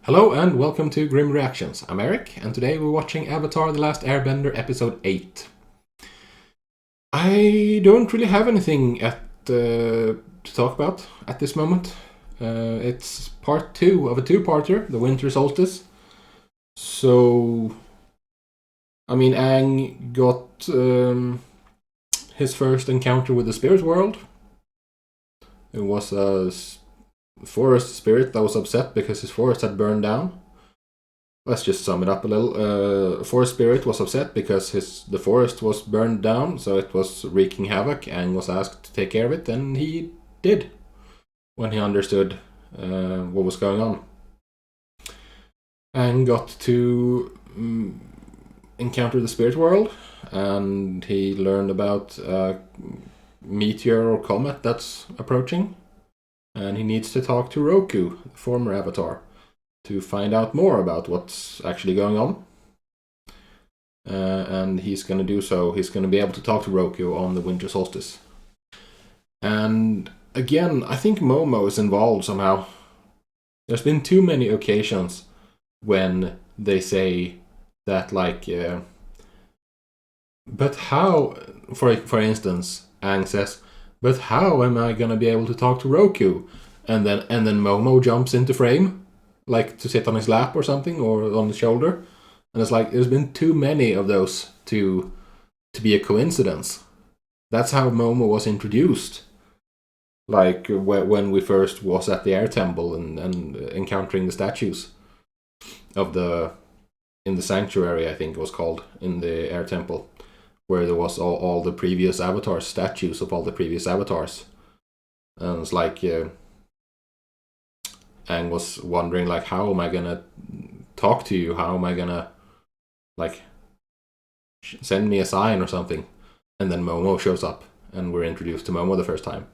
Hello and welcome to Grim Reactions. I'm Erik, and today we're watching Avatar: The Last Airbender Episode 8. I don't really have anything to talk about at this moment. It's part 2 of a two-parter, the Winter Solstice. So, Aang got his first encounter with the spirit world. It was a forest spirit that was upset because his forest had burned down. Let's just sum it up a little. Forest spirit was upset because the forest was burned down, so it was wreaking havoc, and was asked to take care of it, and he did when he understood what was going on. And got to encounter the spirit world, and he learned about a meteor or comet that's approaching. And he needs to talk to Roku, the former Avatar, to find out more about what's actually going on. And he's going to do so. He's going to be able to talk to Roku on the Winter Solstice. And again, I think Momo is involved somehow. There's been too many occasions when they say that, but how, for instance, Aang says, but how am I gonna be able to talk to Roku? And then Momo jumps into frame, like to sit on his lap or something, or on his shoulder. And it's like, there's been too many of those to be a coincidence. That's how Momo was introduced. Like when we first was at the Air Temple and encountering the statues of in the sanctuary, I think it was called, in the Air Temple, where there was all the previous avatars, statues of all the previous avatars. And it's like, Aang was wondering, like, how am I gonna talk to you? How am I gonna, send me a sign or something? And then Momo shows up, and we're introduced to Momo the first time.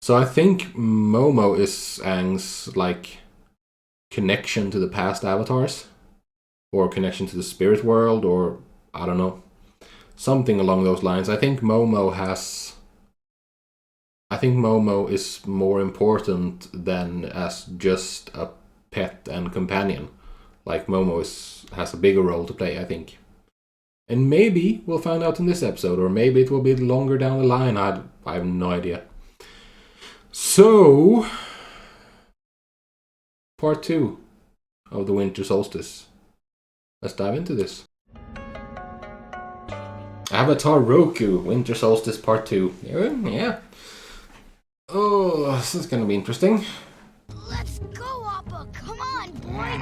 So I think Momo is Aang's, connection to the past avatars, or connection to the spirit world, or I don't know. Something along those lines. I think Momo is more important than as just a pet and companion. Like, Momo has a bigger role to play, I think. And maybe we'll find out in this episode, or maybe it will be longer down the line. I have no idea. So, part 2 of the Winter Solstice. Let's dive into this. Avatar Roku, Winter Solstice Part 2. Yeah. Oh, this is gonna be interesting. Let's go, Appa! Come on, boy!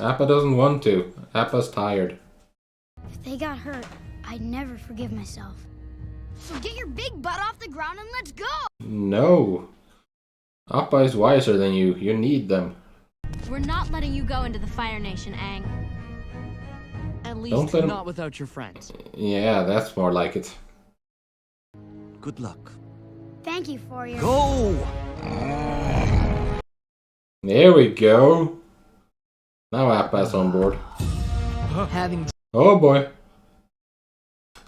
Appa doesn't want to. Appa's tired. If they got hurt, I'd never forgive myself. So get your big butt off the ground and let's go! No. Appa is wiser than you. You need them. We're not letting you go into the Fire Nation, Aang. At least not without your friends. Yeah, that's more like it. Good luck. Thank you for your... Go! There we go. Now Appa's on board. Oh boy.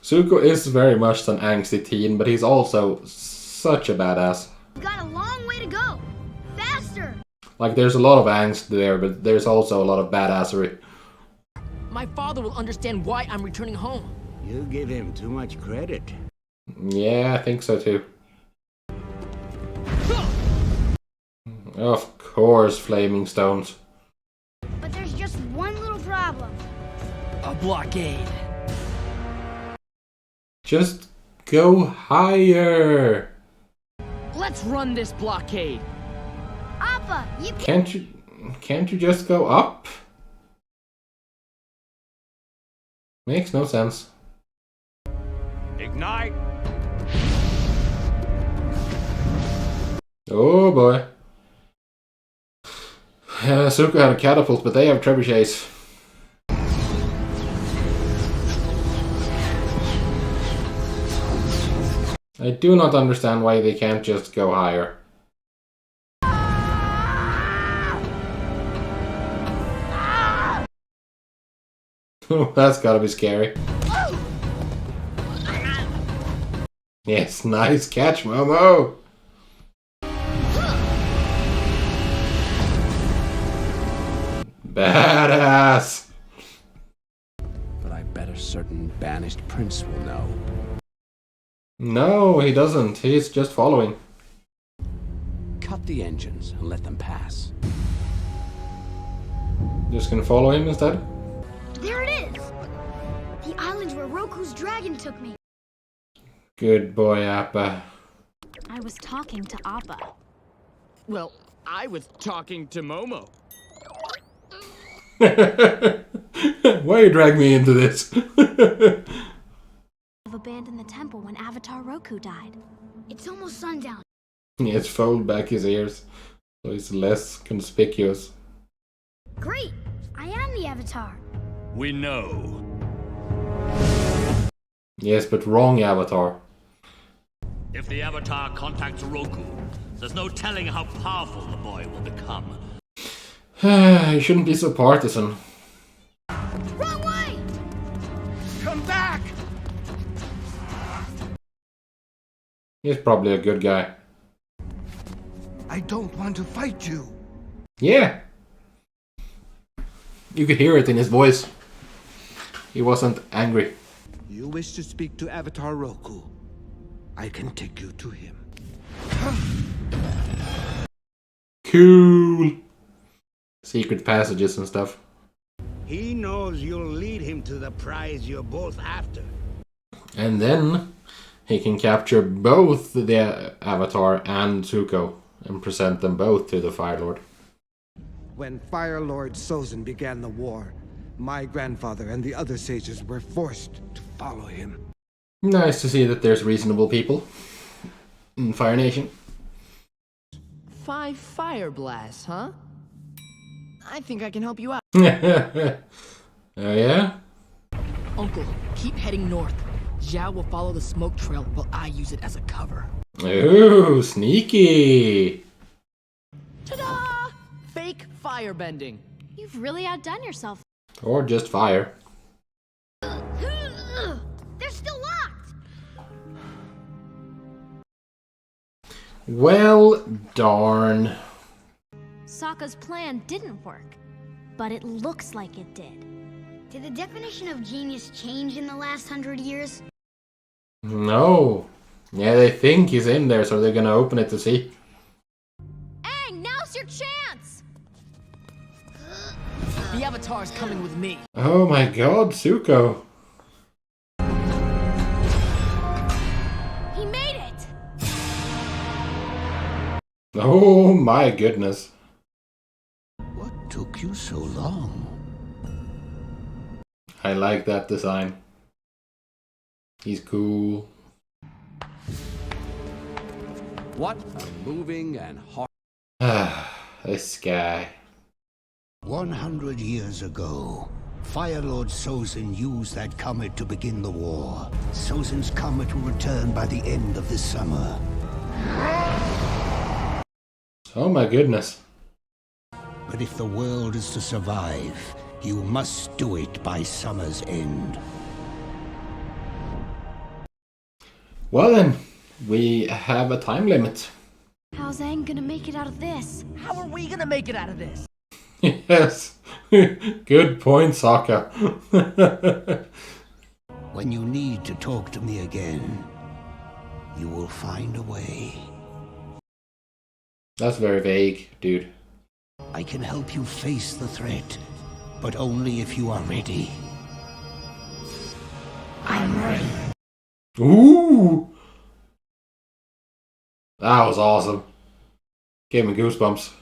Zuko is very much an angsty teen, but he's also such a badass. You got a long way to go. Faster! Like, there's a lot of angst there, but there's also a lot of badassery. My father will understand why I'm returning home. You give him too much credit. Yeah, I think so too. Of course, flaming stones. But there's just one little problem. A blockade. Just go higher. Let's run this blockade. Appa, you Can't you just go up? Makes no sense. Ignite! Oh boy. Zuko had a catapult, but they have trebuchets. I do not understand why they can't just go higher. That's gotta be scary. Yes, nice catch, Momo! banished prince will know. No, he doesn't. He's just following. Cut the engines and let them pass. Just gonna follow him instead? There it is! The island where Roku's dragon took me. Good boy, Appa. I was talking to Appa. Well, I was talking to Momo. Why you drag me into this? I've abandoned the temple when Avatar Roku died. It's almost sundown. He has folded back his ears, so he's less conspicuous. Great! I am the Avatar. We know. Yes, but wrong Avatar. If the Avatar contacts Roku, there's no telling how powerful the boy will become. You shouldn't be so partisan. Wrong way! Come back! He's probably a good guy. I don't want to fight you. Yeah! You could hear it in his voice. He wasn't angry. You wish to speak to Avatar Roku. I can take you to him. Cool! Secret passages and stuff. He knows you'll lead him to the prize you're both after. And then he can capture both the Avatar and Zuko and present them both to the Fire Lord. When Fire Lord Sozin began the war, my grandfather and the other sages were forced to follow him. Nice to see that there's reasonable people in Fire Nation. 5 fire blasts, huh? I think I can help you out. Oh yeah? Uncle, keep heading north. Zhao will follow the smoke trail while I use it as a cover. Ooh, sneaky! Ta-da! Fake firebending. You've really outdone yourself. Or just fire. They're still locked! Well, darn. Sokka's plan didn't work, but it looks like it did. Did the definition of genius change in the last 100 years? No. Yeah, they think he's in there, so they're gonna open it to see. Aang, now's your chance! The Avatar's coming with me. Oh my god, Zuko. He made it! Oh my goodness. What took you so long? I like that design. He's cool. What a moving and hard... This guy. 100 years ago, Fire Lord Sozin used that comet to begin the war. Sozin's comet will return by the end of this summer. Oh my goodness. But if the world is to survive, you must do it by summer's end. Well then, we have a time limit. How's Aang gonna make it out of this? How are we gonna make it out of this? Yes. Good point, Sokka. When you need to talk to me again, you will find a way. That's very vague, dude. I can help you face the threat, but only if you are ready. I'm ready. Ooh! That was awesome. Gave me goosebumps.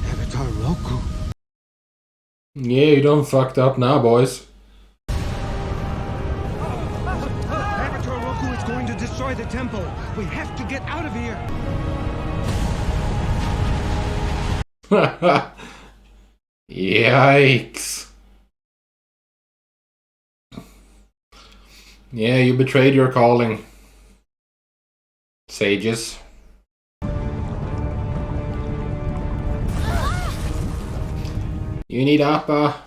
Avatar Roku. Yeah, you done fucked up now, boys. Avatar Roku is going to destroy the temple. We have to get out of here. Yikes. Yeah, you betrayed your calling. Sages. You need Appa.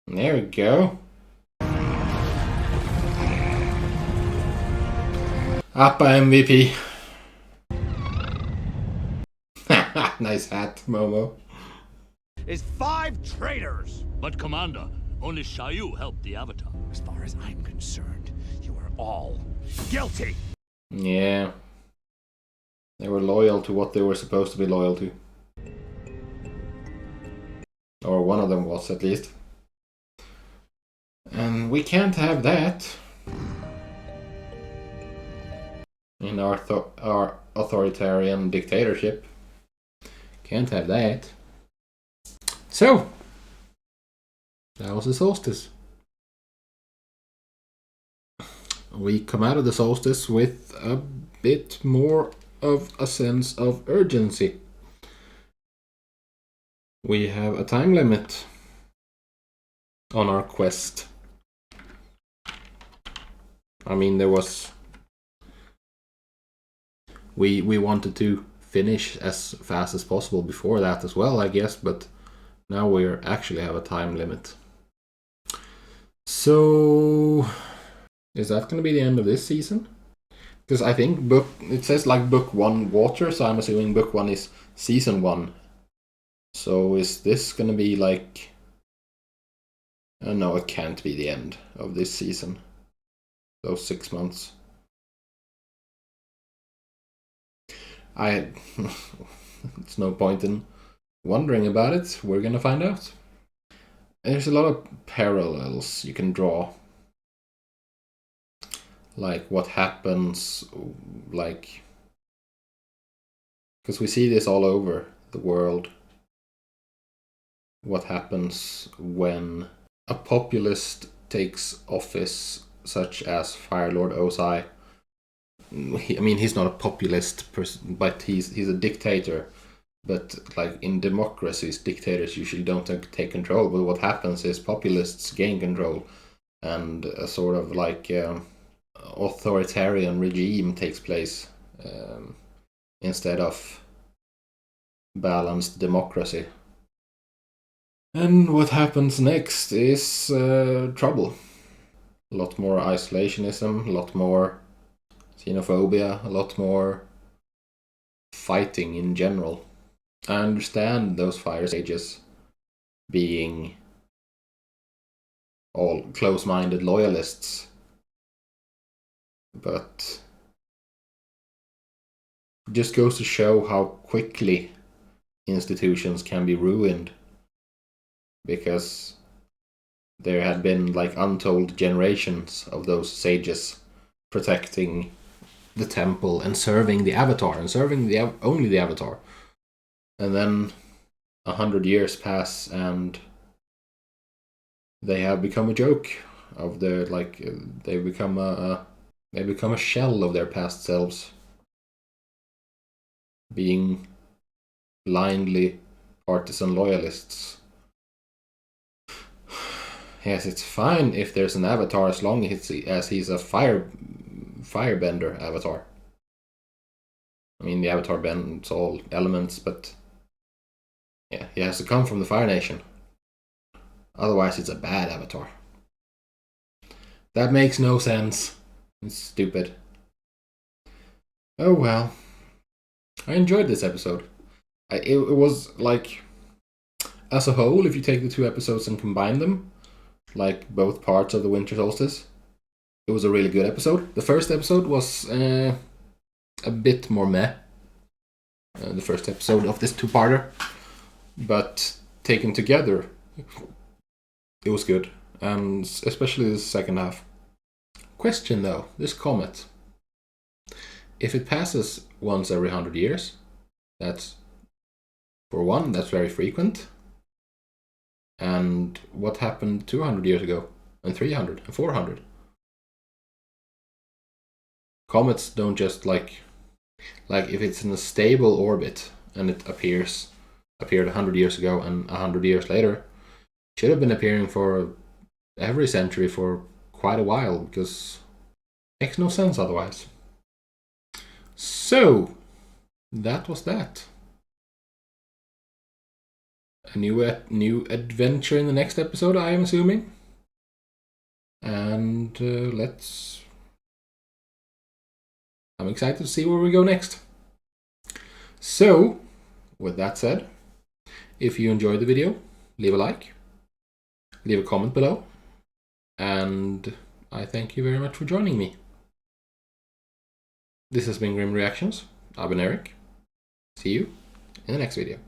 There we go. Appa MVP. Nice hat, Momo. Is 5 traitors. But Commander, only Xiaoyu helped the Avatar. As far as I'm concerned, you are all guilty. Yeah. They were loyal to what they were supposed to be loyal to. Or one of them was, at least. And we can't have that in our authoritarian dictatorship. Can't have that. So, that was the solstice. We come out of the solstice with a bit more of a sense of urgency. We have a time limit on our quest. I mean, there was... We wanted to finish as fast as possible before that as well, I guess, but now we actually have a time limit. So, is that going to be the end of this season? Because I think it says like book 1 water, so I'm assuming book 1 is season 1. So is this going to be like... no, it can't be the end of this season. Those 6 months. It's no point in wondering about it. We're gonna find out. There's a lot of parallels you can draw. Like what happens, like... Because we see this all over the world. What happens when a populist takes office, such as Fire Lord Ozai. I mean, he's not a populist person, but he's a dictator. But like in democracies, dictators usually don't take control. But what happens is populists gain control, and a sort of like authoritarian regime takes place instead of balanced democracy. And what happens next is trouble. A lot more isolationism, a lot more xenophobia, a lot more fighting in general. I understand those fire sages being all close-minded loyalists, but it just goes to show how quickly institutions can be ruined, because there had been like untold generations of those sages protecting the temple and serving the Avatar, and serving only the Avatar. And then 100 years pass, and they have become a joke of their they become a shell of their past selves, being blindly partisan loyalists. Yes, it's fine if there's an Avatar as long as he's a firebender Avatar. I mean, the Avatar bends all elements, but yeah, he has to come from the Fire Nation. Otherwise, it's a bad Avatar. That makes no sense. It's stupid. Oh well. I enjoyed this episode. It was like, as a whole, if you take the 2 episodes and combine them, like both parts of the Winter Solstice, it was a really good episode. The first episode was a bit more meh. The first episode of this 2-parter. But taken together, it was good. And especially the second half. Question though, this comet. If it passes once every 100 years, that's very frequent. And what happened 200 years ago? And 300 and 400? Comets don't just like if it's in a stable orbit and it appeared 100 years ago and 100 years later, it should have been appearing for every century for quite a while, because it makes no sense otherwise. So, that was that. A new adventure in the next episode, I am assuming. And I'm excited to see where we go next. So, with that said, if you enjoyed the video, leave a like, leave a comment below, and I thank you very much for joining me. This has been Grim Reactions. I've been Erik. See you in the next video.